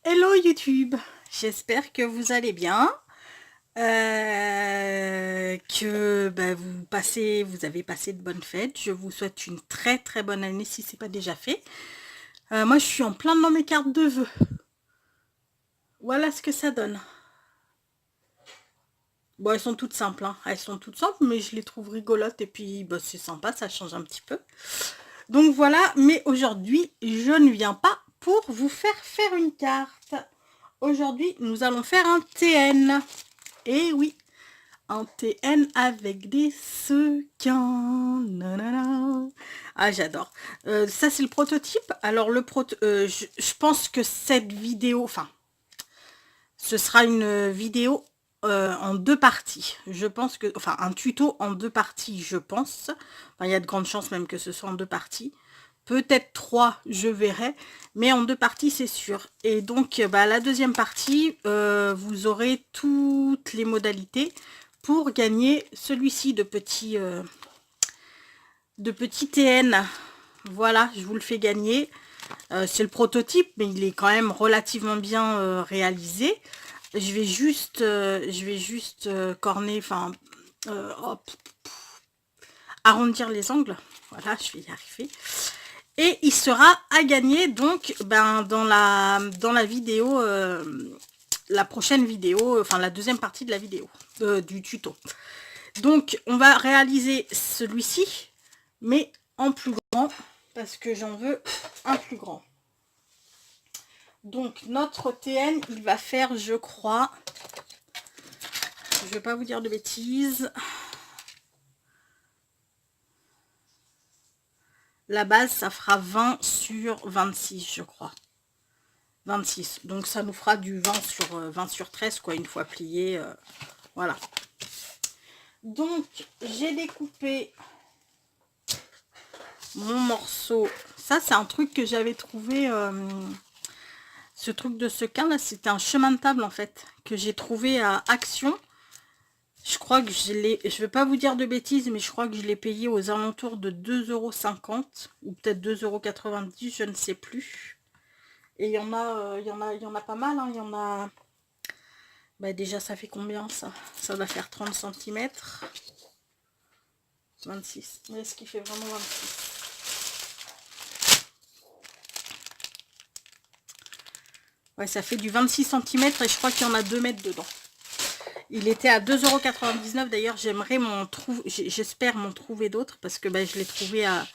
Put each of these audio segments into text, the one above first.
Hello YouTube, j'espère que vous allez bien, que vous avez passé de bonnes fêtes. Je vous souhaite une très très bonne année si ce n'est pas déjà fait. Moi je suis en plein dans mes cartes de vœux. Voilà ce que ça donne. Bon, elles sont toutes simples, hein. Elles sont toutes simples, mais je les trouve rigolotes et puis bah, c'est sympa, ça change un petit peu. Donc voilà, mais aujourd'hui je ne viens pas pour vous faire une carte. Aujourd'hui nous allons faire un TN. Et oui, un TN avec des sequins. Nanana. Ah, j'adore. Ça, c'est le prototype. Alors, je pense que cette vidéo, enfin, ce sera une vidéo en deux parties. Je pense que, enfin, un tuto en deux parties, je pense. Enfin, il y a de grandes chances même que ce soit en deux parties. Peut-être trois, je verrai, mais en deux parties, c'est sûr. Et donc, la deuxième partie, vous aurez toutes les modalités pour gagner celui-ci de petit TN. Voilà, je vous le fais gagner. C'est le prototype, mais il est quand même relativement bien réalisé. Je vais juste corner, enfin, arrondir les angles. Voilà, je vais y arriver. Et il sera à gagner donc dans la vidéo, la prochaine vidéo, enfin la deuxième partie de la vidéo, du tuto. Donc on va réaliser celui-ci, mais en plus grand, parce que j'en veux un plus grand. Donc notre TN, il va faire, je crois, je ne vais pas vous dire de bêtises, la base ça fera 20 sur 26 je crois. 26, donc ça nous fera du 20 sur 13 quoi, une fois plié, voilà. Donc j'ai découpé mon morceau. Ça c'est un truc que j'avais trouvé, ce truc de sequin là, c'était un chemin de table en fait que j'ai trouvé à Action. Je crois que je vais pas vous dire de bêtises, mais je crois que je l'ai payé aux alentours de 2,50 € ou peut-être 2,90 €, je ne sais plus. Et il y en a pas mal, hein. Il y en a, déjà ça fait combien ça? Ça doit faire 30 cm. 26. Mais est-ce qu'il fait vraiment 26? Ouais, ça fait du 26 cm et je crois qu'il y en a 2 mètres dedans. Il était à 2,99 € d'ailleurs. J'espère m'en trouver d'autres parce que je l'ai trouvé à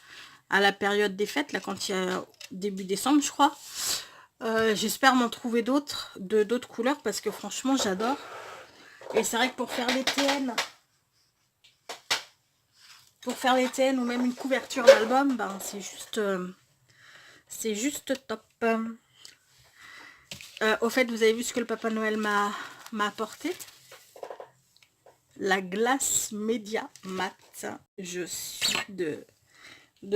la période des fêtes, là, quand il y a début décembre, je crois. J'espère m'en trouver d'autres, d'autres couleurs, parce que franchement, j'adore. Et c'est vrai que pour faire les TN, ou même une couverture d'album, c'est juste top. Au fait, vous avez vu ce que le Papa Noël m'a apporté? La glace Média Mat. Je suis de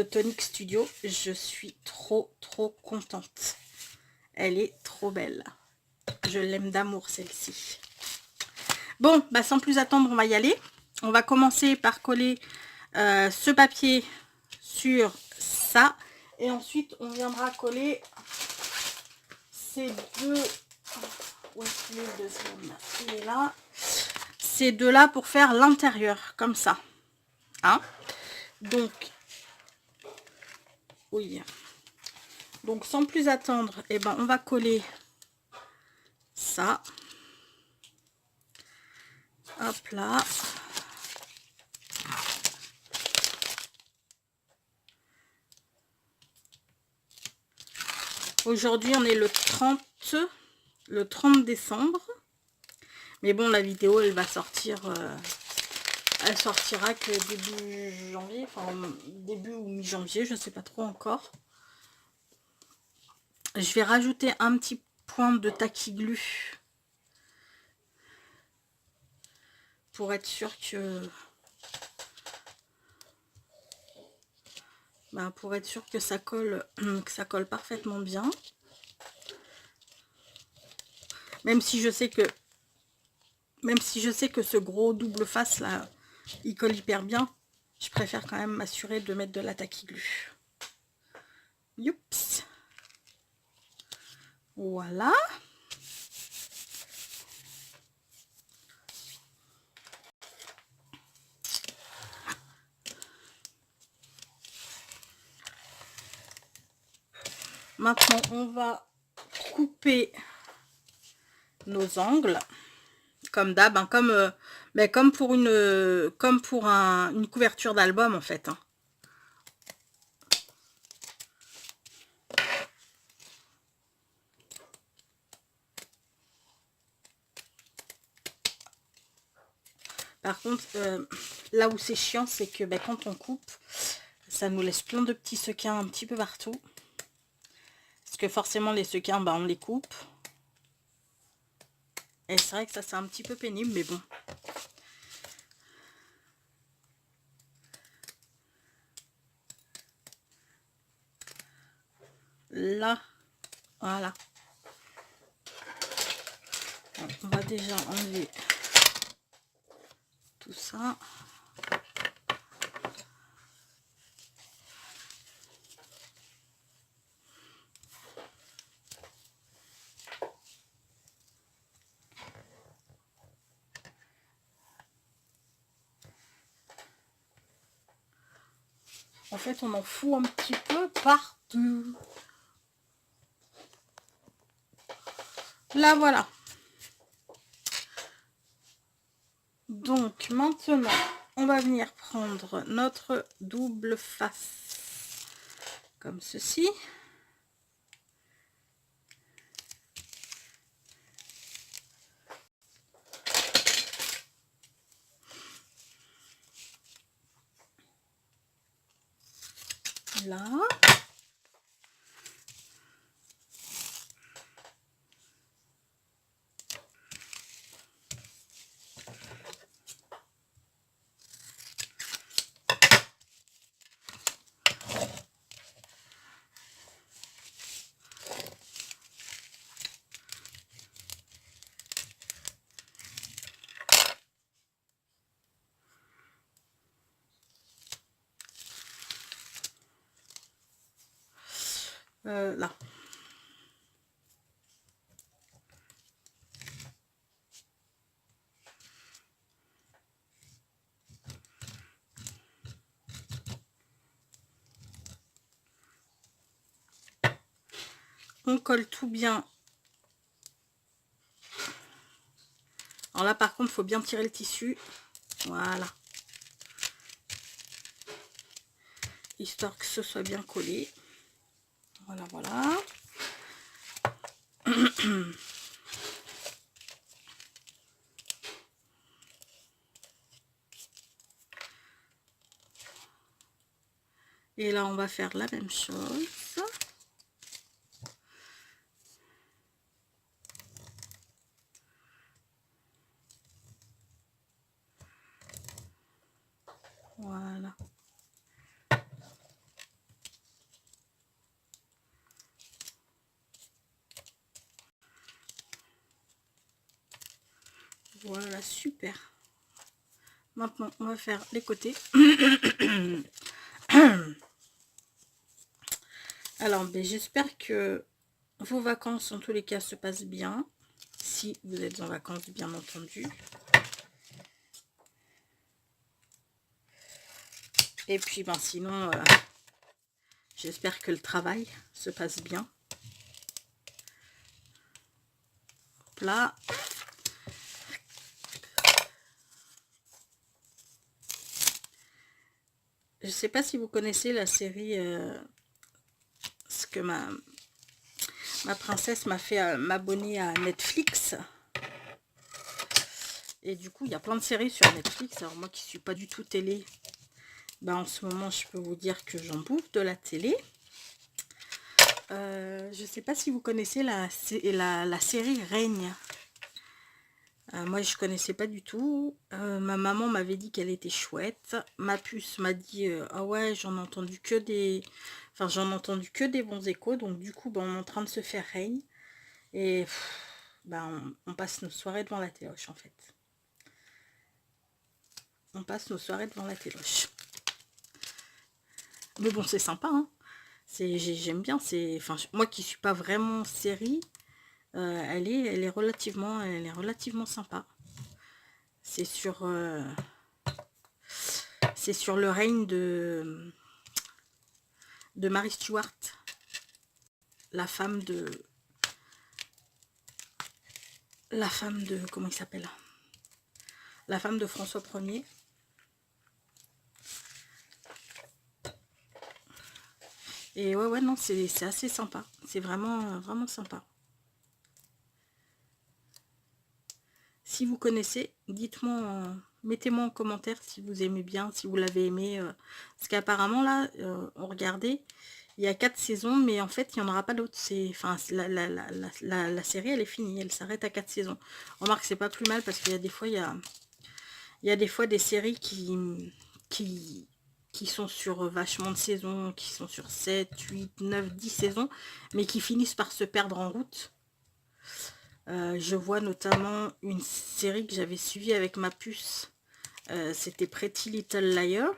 Tonic Studio. Je suis trop contente. Elle est trop belle. Je l'aime d'amour celle-ci. Bon, sans plus attendre, on va y aller. On va commencer par coller ce papier sur ça. Et ensuite, on viendra coller ces deux... Où est-ce qu'il est le deuxième? Il est là. Ces deux-là pour faire l'intérieur, comme ça. Hein? Donc, oui. Donc, sans plus attendre, on va coller ça. Hop là. Aujourd'hui, on est le 30 décembre. Mais bon, la vidéo, elle va sortir... elle sortira que début janvier. Enfin, début ou mi-janvier, je ne sais pas trop encore. Je vais rajouter un petit point de taquiglu. Pour être sûr que... pour être sûr que ça colle parfaitement bien. Même si je sais que ce gros double face là, il colle hyper bien, je préfère quand même m'assurer de mettre de la taquiglu. Youps. Voilà. Maintenant, on va couper nos angles. Comme d'hab, hein, comme pour une couverture d'album en fait. Hein. Par contre, là où c'est chiant, c'est que quand on coupe, ça nous laisse plein de petits sequins un petit peu partout. Parce que forcément, les sequins, on les coupe. Et c'est vrai que ça, c'est un petit peu pénible, mais bon. Là, voilà. On va déjà enlever tout ça. En fait, on en fout un petit peu partout. Là, voilà. Donc, maintenant, on va venir prendre notre double face. Comme ceci. Là. Là. On colle tout bien. Alors là, par contre, il faut bien tirer le tissu. Voilà. Histoire que ce soit bien collé. Voilà, voilà. Et là, on va faire la même chose. Voilà. Voilà, super. Maintenant, on va faire les côtés. Alors, j'espère que vos vacances, en tous les cas, se passent bien. Si vous êtes en vacances, bien entendu. Et puis, sinon, j'espère que le travail se passe bien. Hop là. Je ne sais pas si vous connaissez la série ce que ma princesse m'a fait m'abonner à Netflix. Et du coup, il y a plein de séries sur Netflix. Alors moi qui suis pas du tout télé, en ce moment, je peux vous dire que j'en bouffe de la télé. Je sais pas si vous connaissez la série Règne. Moi, je connaissais pas du tout. Ma maman m'avait dit qu'elle était chouette. Ma puce m'a dit ah ouais, j'en ai entendu que des... Enfin, j'en ai entendu que des bons échos. Donc, du coup, on est en train de se faire Règne. Et on passe nos soirées devant la téloche, en fait. On passe nos soirées devant la téloche. Mais bon, c'est sympa, hein. J'aime bien. Enfin, moi qui suis pas vraiment série, elle est relativement sympa. C'est sur le règne de Marie Stuart. la femme de... comment il s'appelle? La femme de François Ier. Et ouais, non, c'est assez sympa. C'est vraiment, vraiment sympa. Si vous connaissez, dites-moi, mettez-moi en commentaire si vous aimez bien, si vous l'avez aimé. Parce qu'apparemment, là, on regardait, il y a 4 saisons, mais en fait, il n'y en aura pas d'autres. Enfin, la série, elle est finie, elle s'arrête à 4 saisons. Remarque, c'est pas plus mal parce qu'il y a des fois, il y a des fois des séries qui sont sur vachement de saisons, qui sont sur 7, 8, 9, 10 saisons, mais qui finissent par se perdre en route. Je vois notamment une série que j'avais suivie avec ma puce. C'était Pretty Little Liars.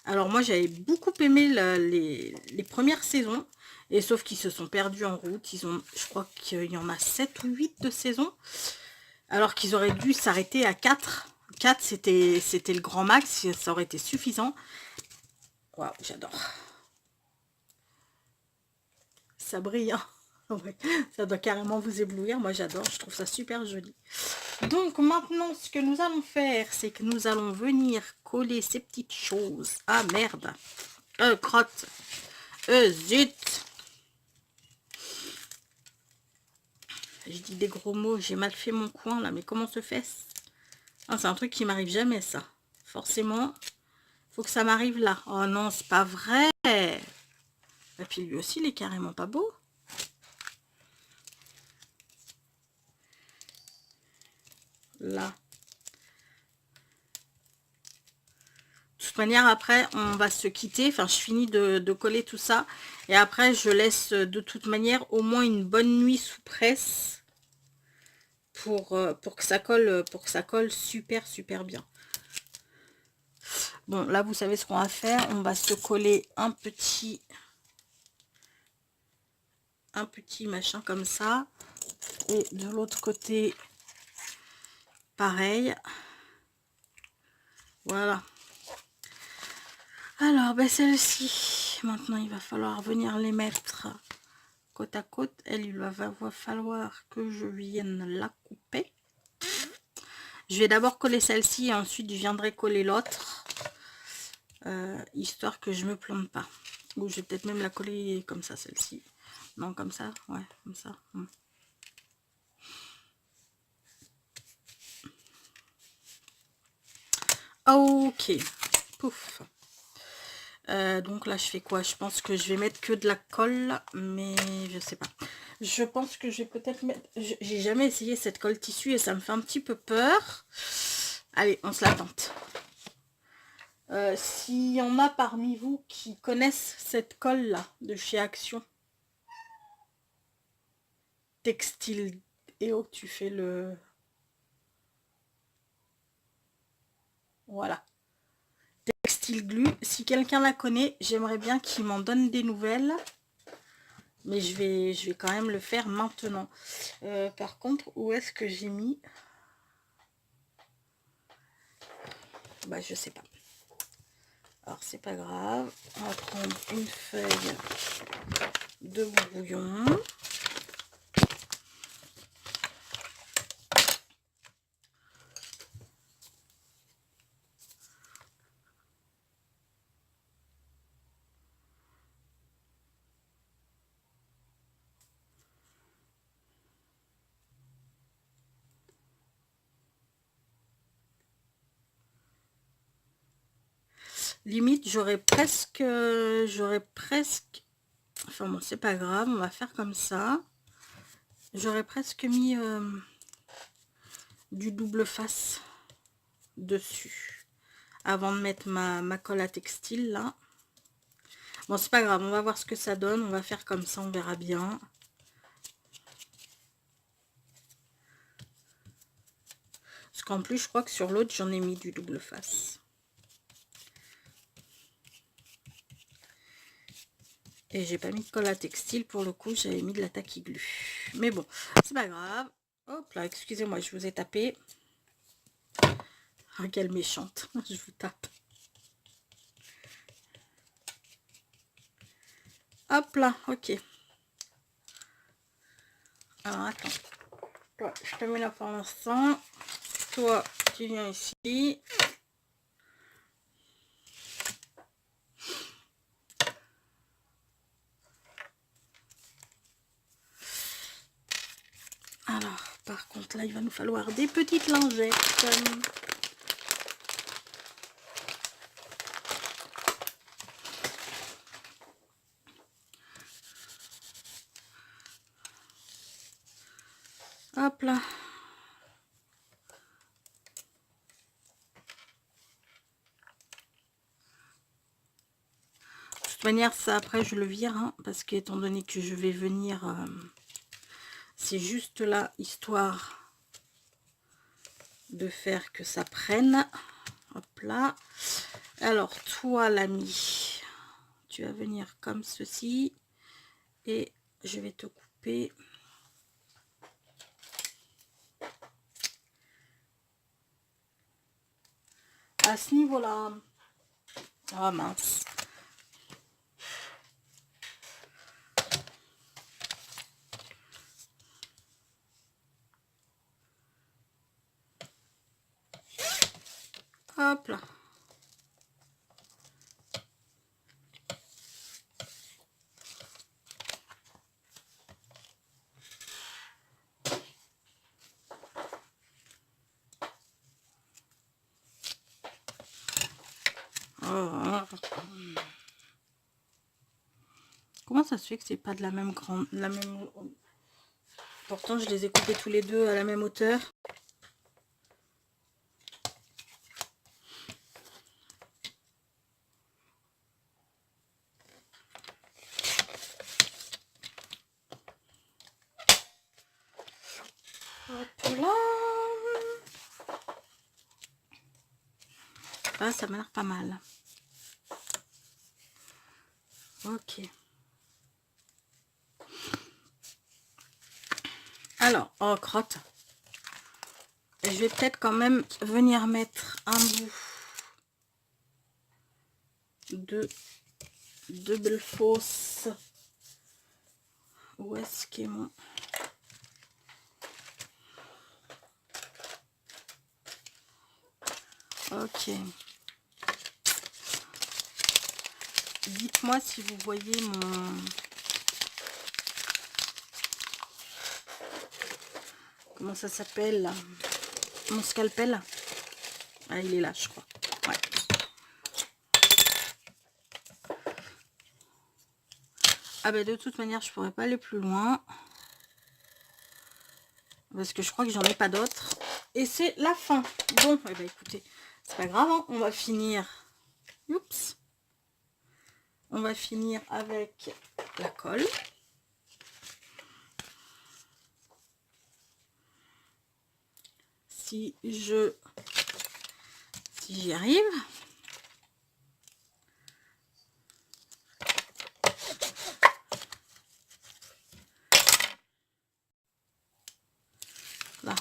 Alors moi j'avais beaucoup aimé les premières saisons. Et sauf qu'ils se sont perdus en route. Je crois qu'il y en a 7 ou 8 de saisons. Alors qu'ils auraient dû s'arrêter à 4. 4 c'était le grand max. Ça aurait été suffisant. Waouh, j'adore. Ça brille, hein. Ouais, ça doit carrément vous éblouir. Moi j'adore, je trouve ça super joli. Donc maintenant ce que nous allons faire, c'est que nous allons venir coller ces petites choses. Ah merde, crotte, zut. J'ai dit des gros mots, j'ai mal fait mon coin là, mais comment se fait? Ah, c'est un truc qui m'arrive jamais ça. Forcément, faut que ça m'arrive là. Oh non, c'est pas vrai. Et puis lui aussi il est carrément pas beau. Là. De toute manière, après, on va se quitter. Enfin, je finis de coller tout ça. Et après, je laisse de toute manière au moins une bonne nuit sous presse pour que ça colle super, super bien. Bon, là, vous savez ce qu'on va faire. On va se coller un petit machin comme ça. Et de l'autre côté, pareil. Voilà. Alors, ben celle-ci, maintenant, il va falloir venir les mettre côte à côte. Elle, il va falloir que je vienne la couper. Je vais d'abord coller celle-ci et ensuite je viendrai coller l'autre. Histoire que je me plante pas. Ou je vais peut-être même la coller comme ça, celle-ci. Non, comme ça, ouais, comme ça. Ok, pouf. Donc là je fais quoi? Je pense que je vais mettre que de la colle, mais je sais pas. Je pense que je vais peut-être mettre... J'ai jamais essayé cette colle tissu et ça me fait un petit peu peur. Allez, on se la tente. S'il y en a parmi vous qui connaissent cette colle là de chez Action Textile, et oh, tu fais le... Voilà. Textile Glue. Si quelqu'un la connaît, j'aimerais bien qu'il m'en donne des nouvelles. Mais je vais quand même le faire maintenant. Par contre, où est-ce que j'ai mis? Bah, je sais pas. Alors, c'est pas grave. On va prendre une feuille de brouillon. Limite, j'aurais presque... Enfin bon, c'est pas grave, on va faire comme ça. J'aurais presque mis du double face dessus. Avant de mettre ma colle à textile, là. Bon, c'est pas grave, on va voir ce que ça donne. On va faire comme ça, on verra bien. Parce qu'en plus, je crois que sur l'autre, j'en ai mis du double face. Et j'ai pas mis de colle à textile pour le coup, j'avais mis de la tacky glue. Mais bon, c'est pas grave. Hop là, excusez-moi, je vous ai tapé. Oh, quelle méchante, je vous tape. Hop là, ok. Alors, attends. Toi, je te mets là pour l'instant. Toi, tu viens ici. Alors, par contre, là, il va nous falloir des petites lingettes. Hop là. De toute manière, ça, après, je le vire, hein, parce qu'étant donné que je vais venir... c'est juste là, histoire de faire que ça prenne. Hop là. Alors, toi, l'ami, tu vas venir comme ceci. Et je vais te couper... à ce niveau-là. Ah mince. Hop là. Oh. Comment ça se fait que c'est pas de la même grande... la même... Pourtant, je les ai coupés tous les deux à la même hauteur. Hop là. Ah, ça m'a l'air pas mal. Ok. Alors, oh, crotte. Je vais peut-être quand même venir mettre un bout de double fausse. Où est-ce qu'est mon... Ok. Dites-moi si vous voyez mon... Comment ça s'appelle là? Mon scalpel. Ah, il est là, je crois. Ouais. Ah bah de toute manière, je pourrais pas aller plus loin. Parce que je crois que j'en ai pas d'autres. Et c'est la fin. Bon, eh ben écoutez, c'est pas grave, hein, on va finir. Oups. On va finir avec la colle. Si j'y arrive. Là.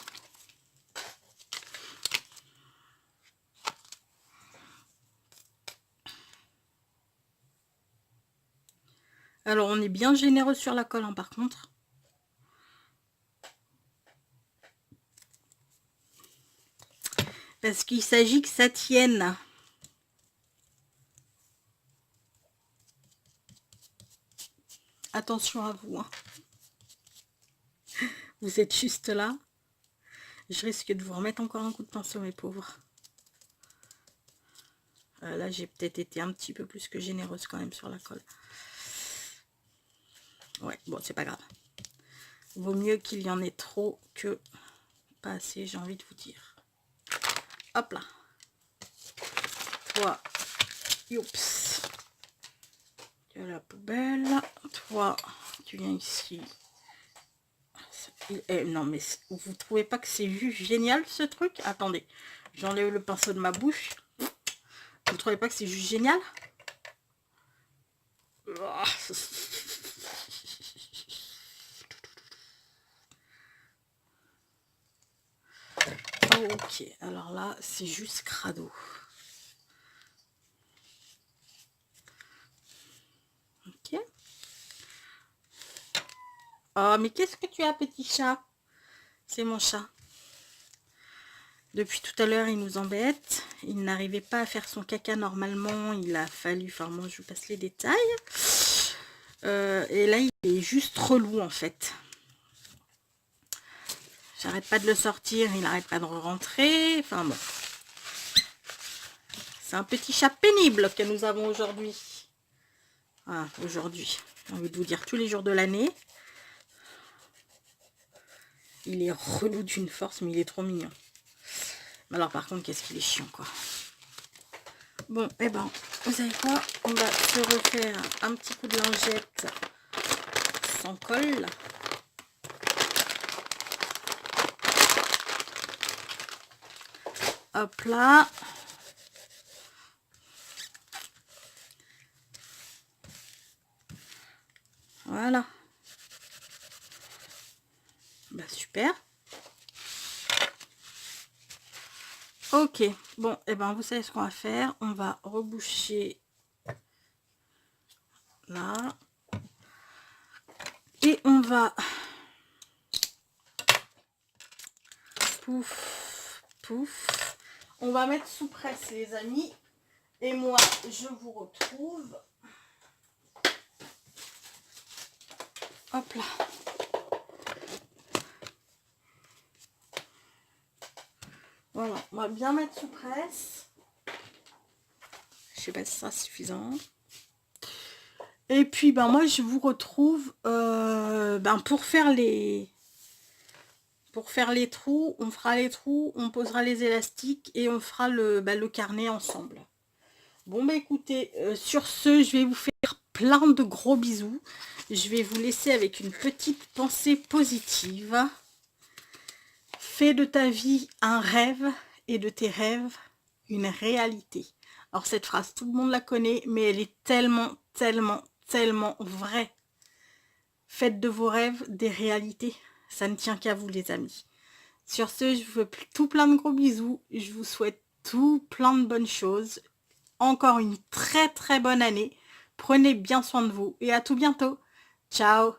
Alors, on est bien généreux sur la colle, hein, par contre. Parce qu'il s'agit que ça tienne. Attention à vous. Hein. Vous êtes juste là. Je risque de vous remettre encore un coup de pinceau, mes pauvres. Là, j'ai peut-être été un petit peu plus que généreuse quand même sur la colle. Ouais, bon, c'est pas grave. Vaut mieux qu'il y en ait trop que pas assez, j'ai envie de vous dire. Hop là. Toi, oups. Tu as la poubelle. Toi, tu viens ici. Non, mais vous trouvez pas que c'est juste génial ce truc? Attendez, j'enlève le pinceau de ma bouche. Vous trouvez pas que c'est juste génial? Ok, alors là, c'est juste crado. Ok. Oh, mais qu'est-ce que tu as, petit chat? C'est mon chat. Depuis tout à l'heure, il nous embête. Il n'arrivait pas à faire son caca normalement. Il a fallu... Enfin, moi, je vous passe les détails. Et là, il est juste relou, en fait. J'arrête pas de le sortir. Il n'arrête pas de rentrer. Enfin, bon. C'est un petit chat pénible que nous avons aujourd'hui. Ah, aujourd'hui. J'ai envie de vous dire tous les jours de l'année. Il est relou d'une force, mais il est trop mignon. Alors par contre, qu'est-ce qu'il est chiant, quoi. Bon, eh ben, vous savez quoi? On va se refaire un petit coup de lingette sans colle. Hop là. Voilà. Bah super. Ok, bon, et ben vous savez ce qu'on va faire. On va reboucher là. Et on va... Pouf, pouf. On va mettre sous presse, les amis. Et moi, je vous retrouve. Hop là. Voilà, on va bien mettre sous presse. Je sais pas si ça sera suffisant. Et puis, ben moi, je vous retrouve pour faire les trous. On fera les trous, on posera les élastiques et on fera le carnet ensemble. Bon, bah écoutez, sur ce, je vais vous faire plein de gros bisous. Je vais vous laisser avec une petite pensée positive. Fais de ta vie un rêve et de tes rêves une réalité. Alors cette phrase, tout le monde la connaît, mais elle est tellement, tellement, tellement vraie. Faites de vos rêves des réalités. Ça ne tient qu'à vous, les amis. Sur ce, je vous fais tout plein de gros bisous. Je vous souhaite tout plein de bonnes choses. Encore une très très bonne année. Prenez bien soin de vous et à tout bientôt. Ciao.